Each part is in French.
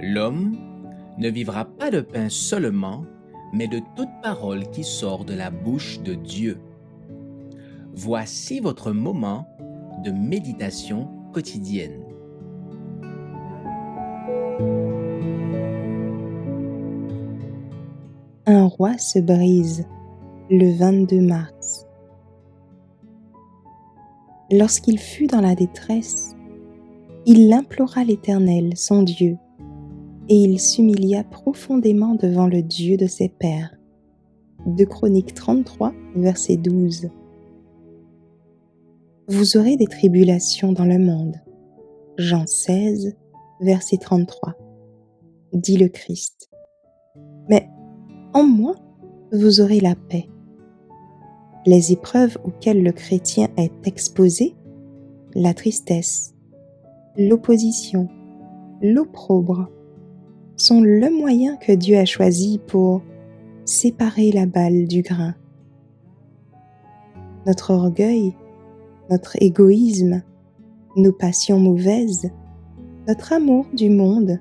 L'homme ne vivra pas de pain seulement, mais de toute parole qui sort de la bouche de Dieu. Voici votre moment de méditation quotidienne. Un roi se brise le 22 mars. Lorsqu'il fut dans la détresse, il implora l'Éternel, son Dieu, et il s'humilia profondément devant le Dieu de ses pères. 2 Chroniques 33, verset 12. Vous aurez des tribulations dans le monde. Jean 16, verset 33. Dit le Christ. Mais en moi, vous aurez la paix. Les épreuves auxquelles le chrétien est exposé, la tristesse, l'opposition, l'opprobre, sont le moyen que Dieu a choisi pour séparer la balle du grain. Notre orgueil, notre égoïsme, nos passions mauvaises, notre amour du monde,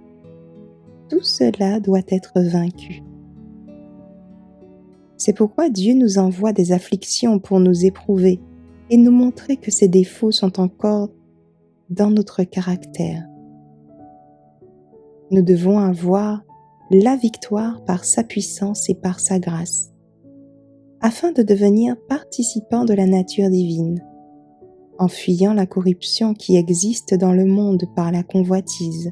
tout cela doit être vaincu. C'est pourquoi Dieu nous envoie des afflictions pour nous éprouver et nous montrer que ces défauts sont encore dans notre caractère. Nous devons avoir la victoire par sa puissance et par sa grâce, afin de devenir participants de la nature divine, en fuyant la corruption qui existe dans le monde par la convoitise.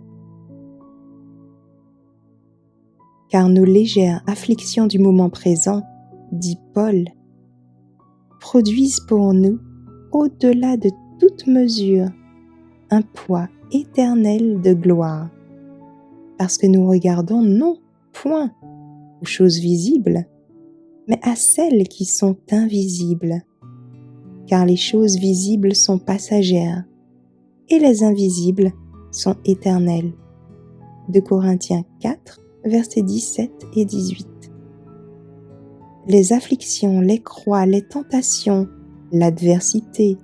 Car nos légères afflictions du moment présent, dit Paul, produisent pour nous, au-delà de toute mesure, un poids éternel de gloire, parce que nous regardons non point aux choses visibles, mais à celles qui sont invisibles, car les choses visibles sont passagères et les invisibles sont éternelles. 2 Corinthiens 4, versets 17 et 18. Les afflictions, les croix, les tentations, l'adversité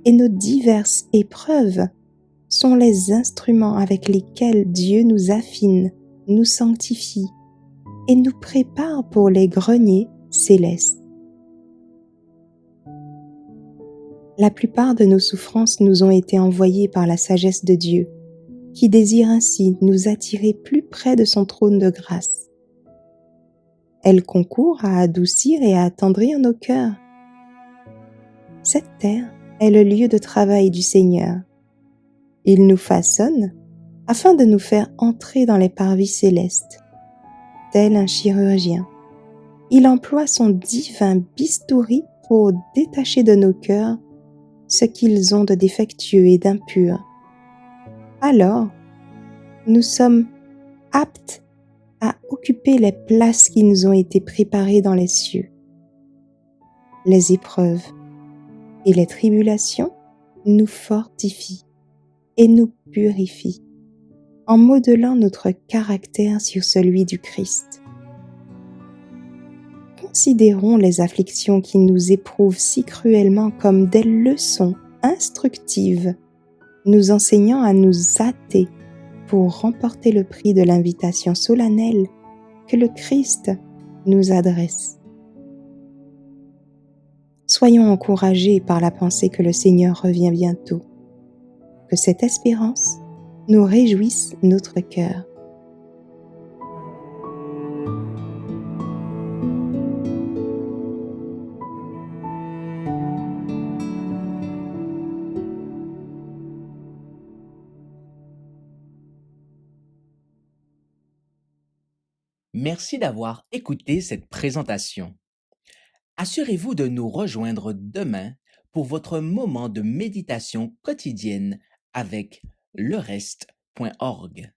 et nos diverses épreuves sont les instruments avec lesquels Dieu nous affine, nous sanctifie et nous prépare pour les greniers célestes. La plupart de nos souffrances nous ont été envoyées par la sagesse de Dieu, qui désire ainsi nous attirer plus près de son trône de grâce. Elle concourt à adoucir et à attendrir nos cœurs. Cette terre est le lieu de travail du Seigneur. Il nous façonne afin de nous faire entrer dans les parvis célestes. Tel un chirurgien, il emploie son divin bistouri pour détacher de nos cœurs ce qu'ils ont de défectueux et d'impur. Alors, nous sommes aptes à occuper les places qui nous ont été préparées dans les cieux. Les épreuves et les tribulations nous fortifient et nous purifient en modelant notre caractère sur celui du Christ. Considérons les afflictions qui nous éprouvent si cruellement comme des leçons instructives, nous enseignant à nous hâter pour remporter le prix de l'invitation solennelle que le Christ nous adresse. Soyons encouragés par la pensée que le Seigneur revient bientôt, que cette espérance nous réjouisse notre cœur. Merci d'avoir écouté cette présentation. Assurez-vous de nous rejoindre demain pour votre moment de méditation quotidienne avec lereste.org.